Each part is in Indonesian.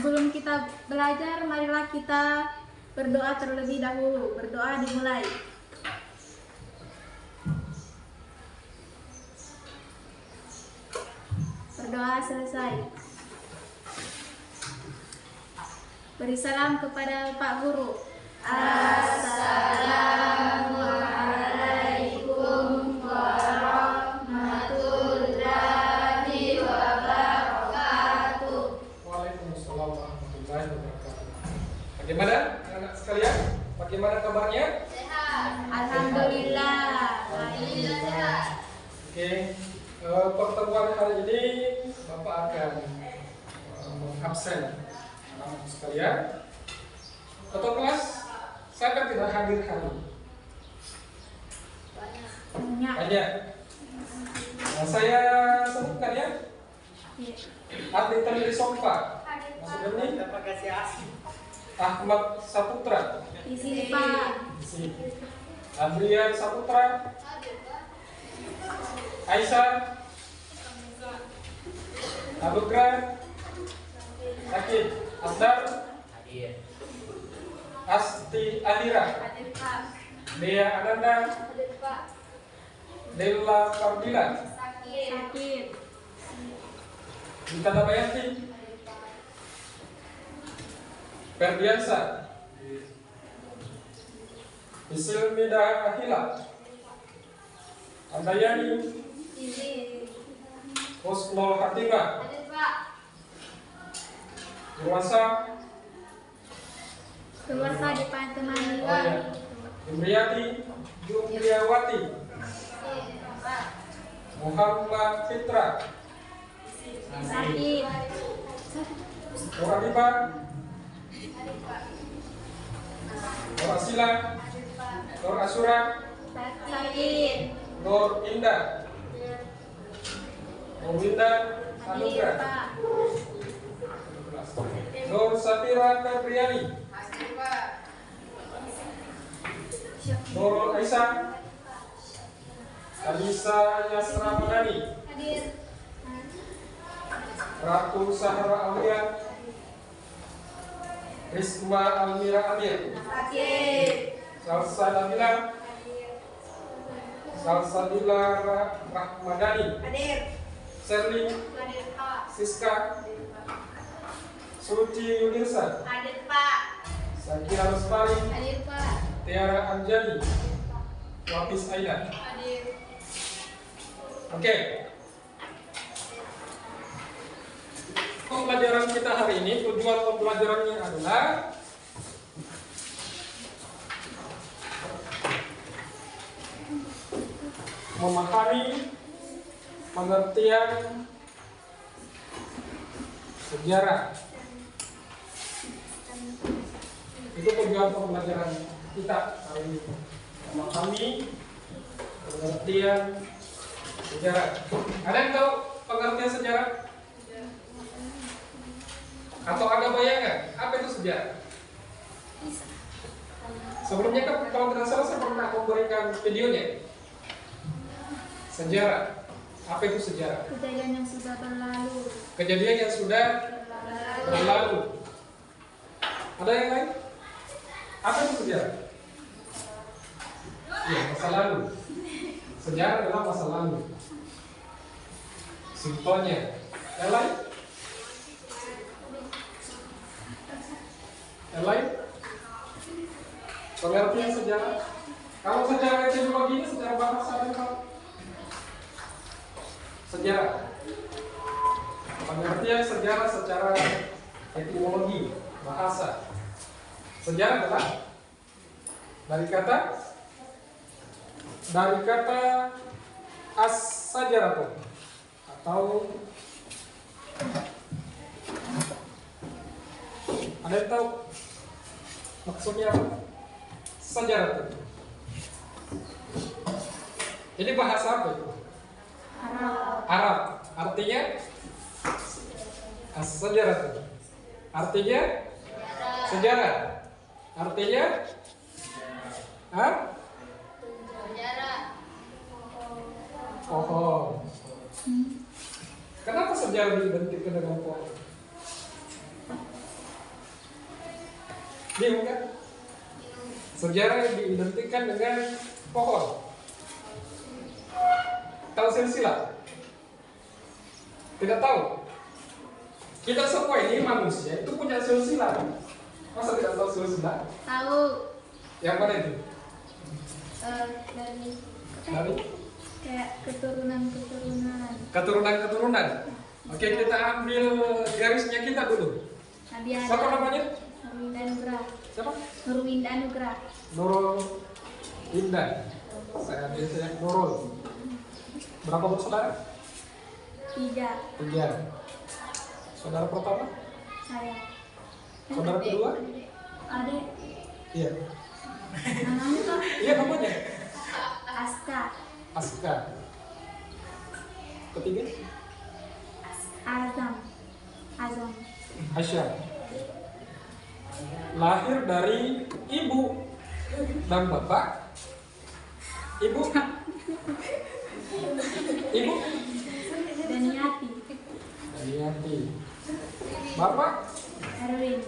Sebelum kita belajar, marilah kita berdoa terlebih dahulu. Berdoa dimulai. Berdoa selesai. Beri salam kepada Pak Guru. Assalamualaikum warahmatullahi wabarakatuh. Waalaikumsalam warahmatullahi wabarakatuh. Bagaimana anak sekalian? Bagaimana kabarnya? Sehat. Alhamdulillah. Alhamdulillah sehat. Oke, pertemuan hari ini Bapak akan mengabsen anak sekalian. Ketua kelas, siapa yang tidak hadir hari ini? Banyak. Nah, saya sebutkan ya. Arti Tandri Sompa. Maksudnya ini Ahmad Saputra. Isi Pak. Adrian Saputra. Aisyah. Abukra. Sakit. Asdar. Asti Adira. Hadir Pak. Dea Ananda. Hadir Pak. Della Fardila. Sakit. Gita Dabayanti. Ferdiansa. Isilmida Ahila. Andayani. Isi. Husnul Hatimah. Hadir Pak. Dewasa. Keluarga ditemani Oh ya. Imriyati. Jumriyawati. Muhammad Fitra. Sakit. Nur Adibah. Nur Asila. Nur Asura. Sakit. Nur Indah. Nur Winda Hadir Anugrah. Pak. Nur Safira Febriani. Nurul Aisyah. Alisa Yasra Madani. Hadir. Ratu Sahara Aulia. Risma Almira Amir. Sakit. Salsa Nabila. Salsabila Rahmadani. Hadir. Sherly. Hadir Pak. Siska. Suci Yunirsa. Hadir Pak. Sakira Lestari. Hadir Pak. Tiara Anjani. Wapis Aida. Hadir. Oke. Pembelajaran kita hari ini, tujuan pembelajarannya adalah memahami pengertian sejarah. Itu tujuan pembelajaran kita hari ini. Memahami pengertian sejarah. Ada yang tahu pengertian sejarah? Atau ada bayangan apa itu sejarah? Sebelumnya kan kalau tidak salah saya pernah memberikan videonya. Sejarah. Apa itu sejarah? Kejadian yang sudah berlalu. Kejadian yang sudah berlalu. Ada yang lain? Apa itu sejarah? Ya, masa lalu. Sejarah adalah masa lalu. Simpelnya. Yang lain? Yang lain? Pengertian sejarah. Kalau sejarah etimologi ini sejarah bahasa apa? Sejarah. Pengertian sejarah secara etimologi bahasa. Sejarah adalah dari kata as-sajaratu atau ada yang tahu maksudnya apa? Sajaratu. Ini bahasa apa itu? Arab. Artinya as-sajaratu. Artinya sejarah. Artinya Sejarah. pohon. Kenapa sejarah diidentikan dengan pohon? Bingung kan? Sejarah yang diidentikan dengan pohon. Tahu silsilah? Tidak tahu? Kita semua ini manusia itu punya silsilah. Masa tidak tahu silsilah? Tahu. Yang mana itu? Dari kayak keturunan. Keturunan. Oke, kita ambil garisnya kita dulu. Nabi Adam. Siapa namanya? Nurul Anugrah. Siapa? Nurul Anugrah. Nurul Indah. Saya ambil saja Nurul. Berapa bersaudara? 3. 3. Saudara pertama? Saya. Saudara kedua? Adek. Iya. Namanya tuh Iya namanya. Aska. Aska. Ketiga? Azam. Asya. Lahir dari ibu dan bapak. Ibu Daniati. Daniati. Bapak Erwin.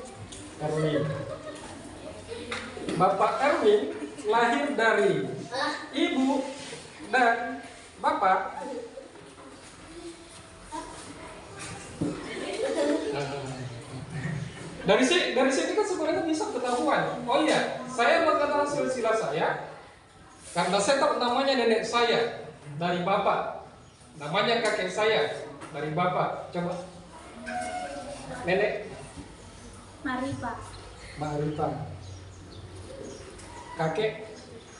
Bapak Erwin lahir dari ibu dan bapak. Dari sini kan sebenarnya bisa ketahuan. Oh iya, saya mengenal silsilah saya karena saya tahu namanya nenek saya dari bapak, namanya kakek saya dari bapak. Coba nenek Marifah, kakek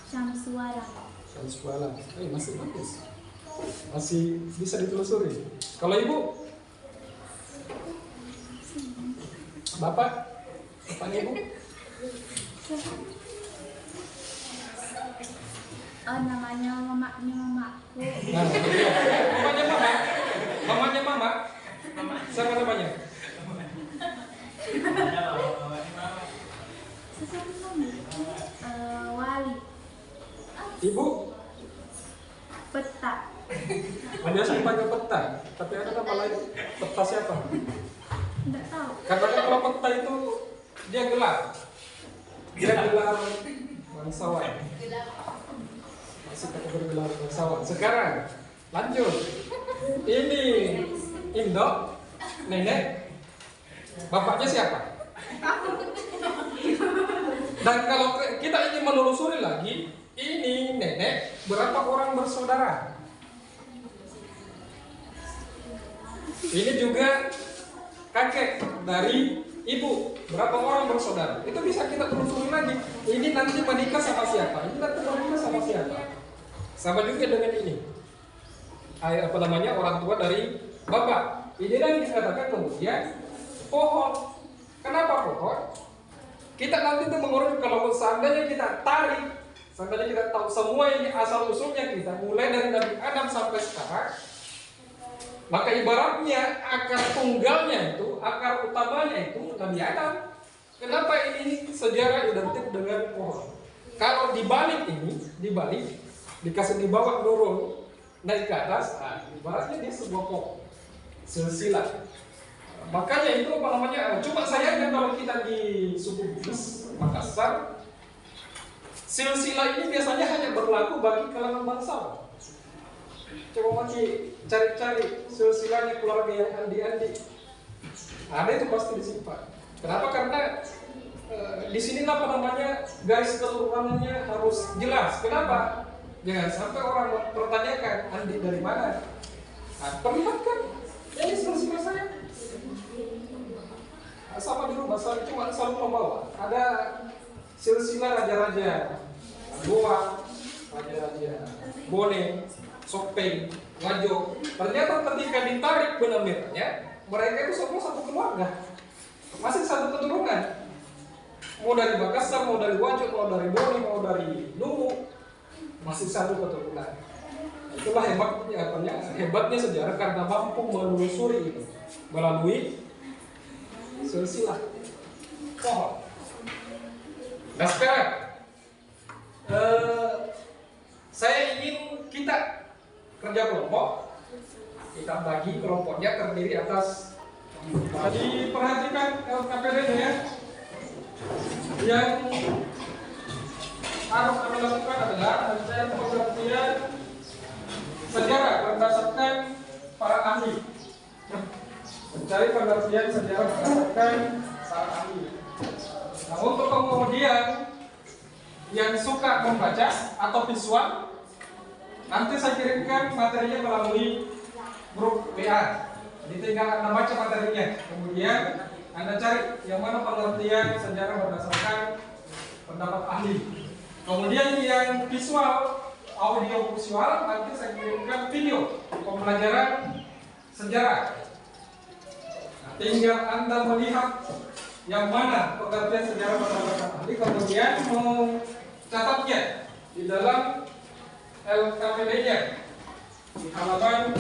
Syamsuara. Masih bagus, masih bisa ditelusuri. Kalau ibu, bapaknya ibu, Namanya mamaku. nah, mamanya mama, siapa namanya? Wali. Ibu, Peta. biasa dipanggil peta, tapi ada nama lain. Peta siapa? Tidak tahu. Karena kan kalau peta itu dia gelar bangsawan. Masih kategori gelar bangsawan. Sekarang lanjut. Ini indok, nenek, bapaknya siapa? Dan kalau kita ingin menelusuri lagi, ini nenek berapa orang bersaudara? Ini juga kakek dari ibu, berapa orang bersaudara? Itu bisa kita telusuri lagi. Ini nanti menikah sama siapa? Ini nanti menikah sama siapa? Sama juga dengan ini. Orang tua dari bapak. Ini yang dikatakan kemudian pohon. Kenapa pohon? Kita nanti itu mengurut kalau seandainya kita tarik, seandainya kita tahu semua ini asal usulnya kita, mulai dari Nabi Adam sampai sekarang, maka ibaratnya akar tunggalnya itu, akar utamanya itu Nabi Adam. Kenapa ini sejarah identik dengan pohon? Kalau dibalik ini, dikasih di bawah turun, naik ke atas, ibaratnya dia sebuah pohon, silsilah. Makanya itu cuma sayangnya kalau kita di suku Bugis, Makassar, silsilah ini biasanya hanya berlaku bagi kalangan bangsawan. Coba masih cari-cari silsilahnya keluarga yang andi-andi, ada itu pasti disimpan. Kenapa? Karena di sini garis keturunannya harus jelas. Kenapa? Jangan sampai orang mempertanyakan andi dari mana. Perlihatkan ini silsilah saya. Sama di rumah saya cuma selalu membawa. Ada silsilah raja-raja Goa, raja-raja Bone, Sopeng, Ngajo. Ternyata ketika ditarik benang merahnya, mereka itu semua satu keluarga, masih satu keturunan. Mau dari Makassar, mau dari Wajo, mau dari Bone, mau dari Luwu, masih satu keturunan. Itulah hebatnya sejarah karena mampu menelusuri itu melalui silsilah pohon. Nah sekarang saya ingin kita kerja kelompok. Kita bagi kelompoknya terdiri atas. Tadi perhatikan KPD ya. Yang harus kami lakukan adalah mencari pengertian sejarah berdasarkan para ahli. Mencari pengertian sejarah berdasarkan para ahli. Nah, untuk kemudian yang suka membaca atau visual, nanti saya kirimkan materinya melalui grup WA. Jadi tinggal Anda baca materinya, kemudian Anda cari yang mana pengertian sejarah berdasarkan pendapat ahli. Kemudian yang visual, audio visual, nanti saya kirimkan video pembelajaran sejarah. Nah, tinggal Anda melihat yang mana pengertian sejarah berdasarkan ahli, kemudian mencatatnya di dalam LKPD-nya di halaman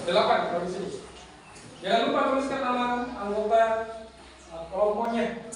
8 dari sini. Jangan lupa tuliskan nama anggota kelompoknya.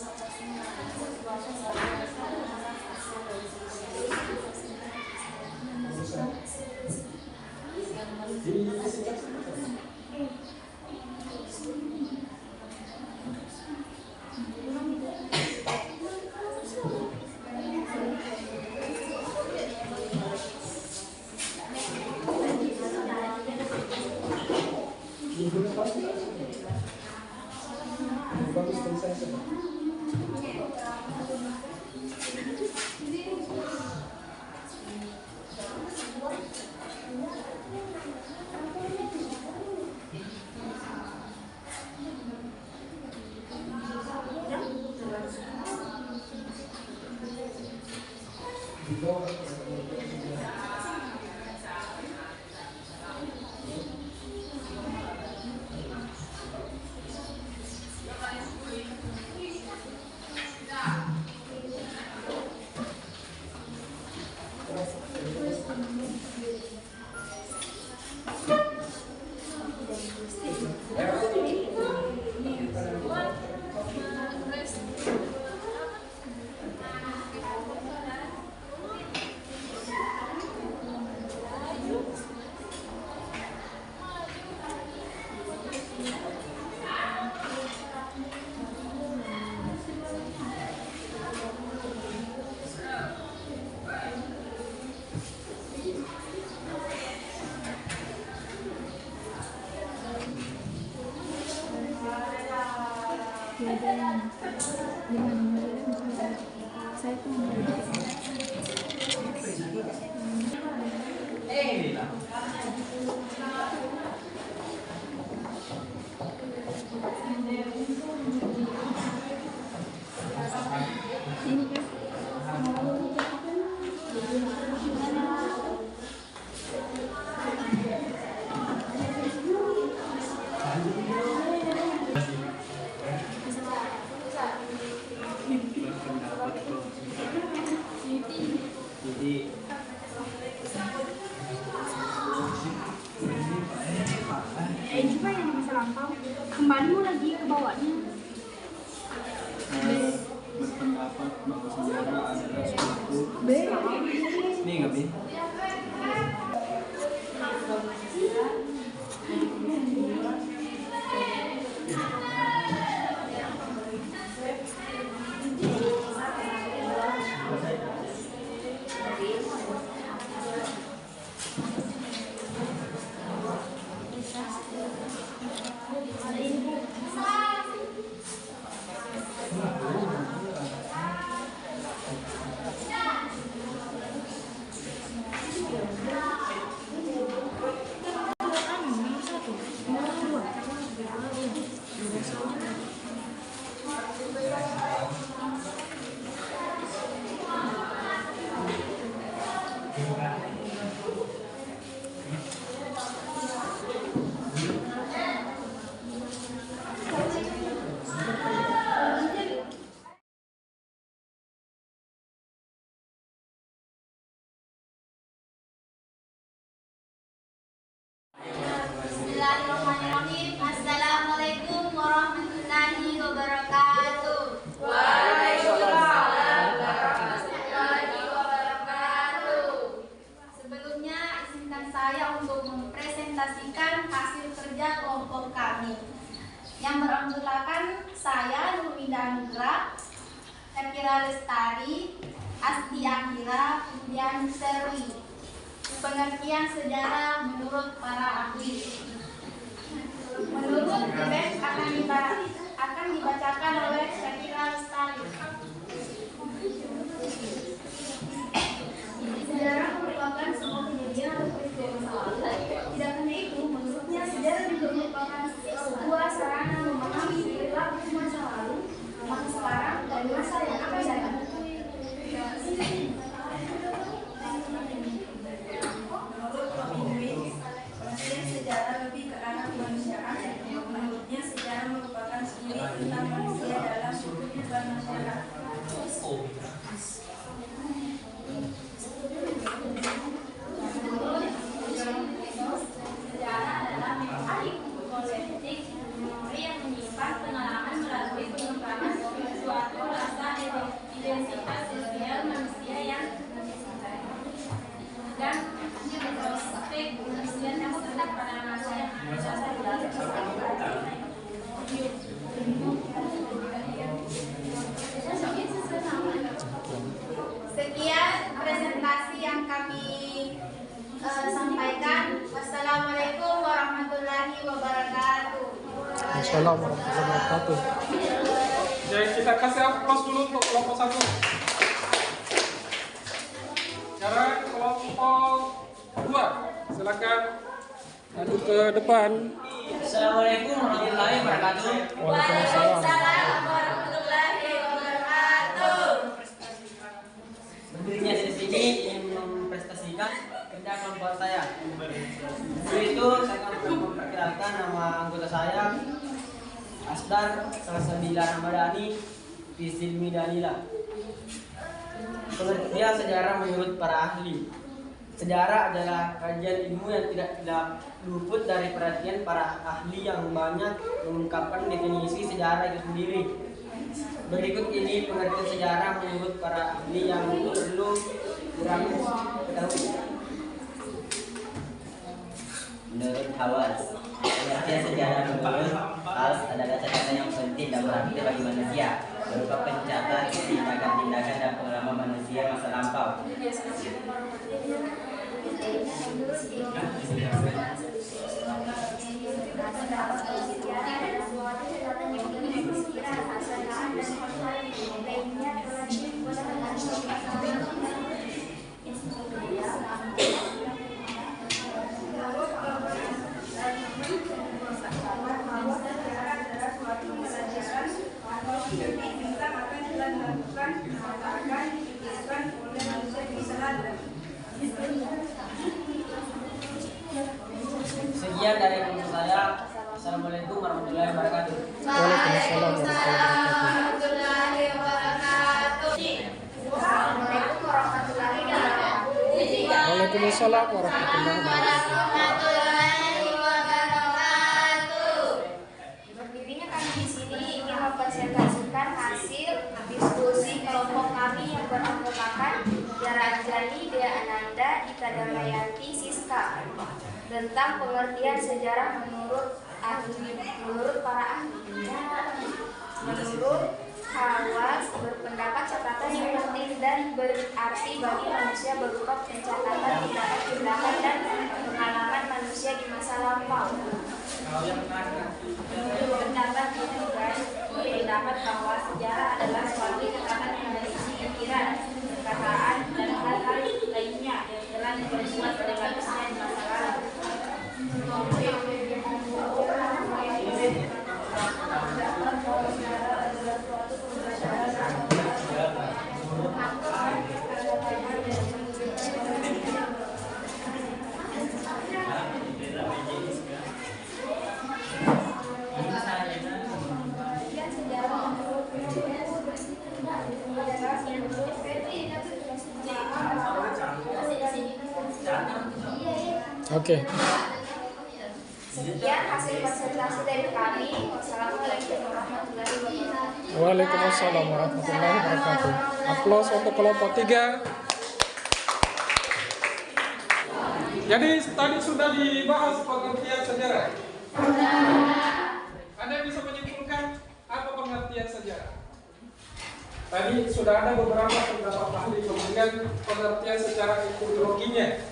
Juga yang bisa lampau kembalimu lagi ke bawahnya. Berpendapat bahwa sejarah adalah suatu ini nggak Bi? Bismillahirrahmanirrahim. Assalamualaikum warahmatullahi wabarakatuh. Waalaikumsalam warahmatullahi wabarakatuh. Sebelumnya izinkan saya untuk mempresentasikan hasil kerja kelompok kami yang beranggotakan saya Nurwinda Nugra, Syakira Lestari, Asti Akira, Indian Serwi. Pengertian sejarah menurut para ahli. Menurut teks akan dibacakan oleh Syakira Lestari. Sejarah merupakan sebuah kejadian atau peristiwa masa lalu. Tidak hanya itu, menurutnya sejarah juga merupakan sebuah sarana memahami perilaku masa lalu, masa sekarang, dan masa yang akan datang. Menurut Robin pengertian sejarah lebih ke arah kemanusiaan. Menurutnya sejarah merupakan studi tentang manusia dalam struktur bermasyarakat. Sejarah adalah memori kolektif, memori yang menyimpan pengalaman melalui pengembangan suatu rasa identitas sosial manusia yang dan retrospek manusia yang terletak pada masa yang Sekian presentasi yang kami sampaikan. Wassalamualaikum warahmatullahi wabarakatuh. Assalamualaikum warahmatullahi wabarakatuh. Jadi kita kasih aplaus dulu untuk kelompok 1. Sekarang kelompok 2, silakan maju ke depan. Assalamualaikum warahmatullahi wabarakatuh. Waalaikumsalam warahmatullahi wabarakatuh. Berdirinya sesi ini ingin mempresentasikan kerja kelompok saya. Untuk itu saya akan memperkenalkan nama anggota saya, Asdar Salsabila Ramadhani Fisilmi Danila. Pengertian sejarah menurut para ahli. Sejarah adalah kajian ilmu yang tidak luput dari perhatian para ahli yang banyak mengungkapkan definisi sejarah itu sendiri. Berikut ini pengertian sejarah menurut para ahli yang perlu kurang ketahui. Menurut Hawas, pengertian sejarah menurut Hawas adalah catatan yang penting dan berarti bagi manusia, berupa pencatatan tindakan-tindakan dan pengalaman manusia masa lampau. Sekian dari kelompok saya. Assalamualaikum warahmatullahi wabarakatuh. Warahmatullahi wabarakatuh. Assalamualaikum warahmatullahi wabarakatuh. Waalaikumsalam warahmatullahi wabarakatuh. Berdirinya kami di sini ingin mempresentasikan hasil diskusi kelompok kami yang beranggotakan Yara Anjani, Dea Ananda, Ika Damayanti, Siska tentang pengertian sejarah menurut para ahli. Menurut Hawas, berpendapat catatan yang penting dan berarti bagi manusia berupa pencatatan tindakan-tindakan dan pengalaman manusia di masa lampau. Pendapat bahwa sejarah adalah suatu catatan yang berisi pikiran, perkataan, dan hal-hal lainnya yang telah diperbuat oleh manusia di masa lalu. Oke. Sekian hasil presentasi dari kami. Wassalamualaikum warahmatullahi wabarakatuh. Waalaikumsalam warahmatullahi wabarakatuh. Aplaus untuk kelompok 3. Jadi tadi sudah dibahas pengertian sejarah. Anda bisa menyimpulkan apa pengertian Tadi sudah ada beberapa pendapat ahli, kemudian pengertian secara etimologinya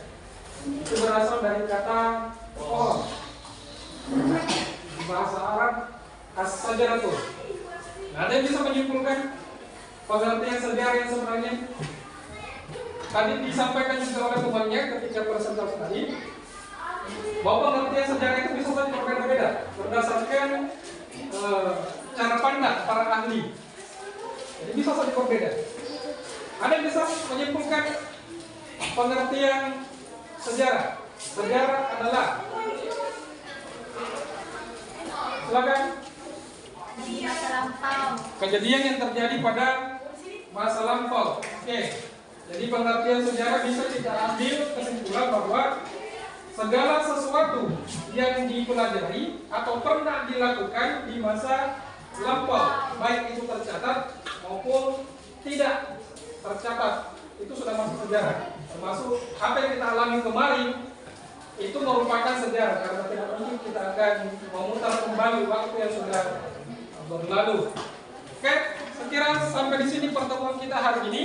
itu berasal dari kata pohon. Di bahasa Arab as-sajaratu. Nah, ada yang bisa menyimpulkan pengertian sejarah yang sebenarnya? Tadi disampaikan juga oleh temannya ketika presentasi tadi, bahwa pengertian sejarah itu bisa saja berbeda-beda berdasarkan cara pandang para ahli. Jadi bisa saja berbeda. Ada yang bisa menyimpulkan pengertian sejarah. Sejarah adalah, silakan. Masa lampau. Kejadian yang terjadi pada masa lampau. Oke. Jadi pengertian sejarah bisa kita ambil kesimpulan bahwa segala sesuatu yang dipelajari atau pernah dilakukan di masa lampau, baik itu tercatat maupun tidak tercatat, itu sudah masuk sejarah. Termasuk apa yang kita alami kemarin itu merupakan sejarah, karena tidak mungkin kita akan memutar kembali waktu yang sudah berlalu. Oke, sekira sampai di sini pertemuan kita hari ini.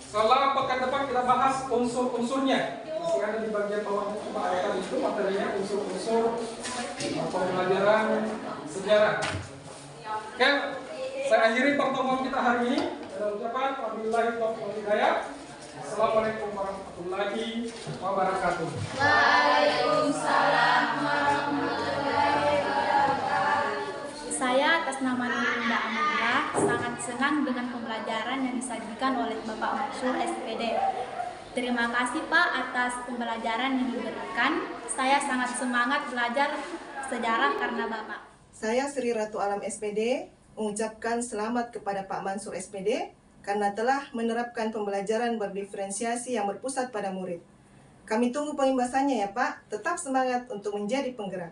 Selama pekan depan kita bahas unsur-unsurnya. Masih ada di bagian bawah ayat itu materinya, unsur-unsur pembelajaran sejarah. Oke, saya akhiri pertemuan kita hari ini dengan ucapan wabillahi taufiq wal hidayah. Assalamualaikum warahmatullahi wabarakatuh. Waalaikumsalam warahmatullahi wabarakatuh. Saya atas nama Linda Amadillah sangat senang dengan pembelajaran yang disajikan oleh Bapak Mansur SPD. Terima kasih Pak atas pembelajaran yang diberikan. Saya sangat semangat belajar sejarah karena Bapak. Saya Sri Ratu Alam SPD mengucapkan selamat kepada Pak Mansur SPD karena telah menerapkan pembelajaran berdiferensiasi yang berpusat pada murid. Kami tunggu pengimbasannya ya Pak, tetap semangat untuk menjadi penggerak.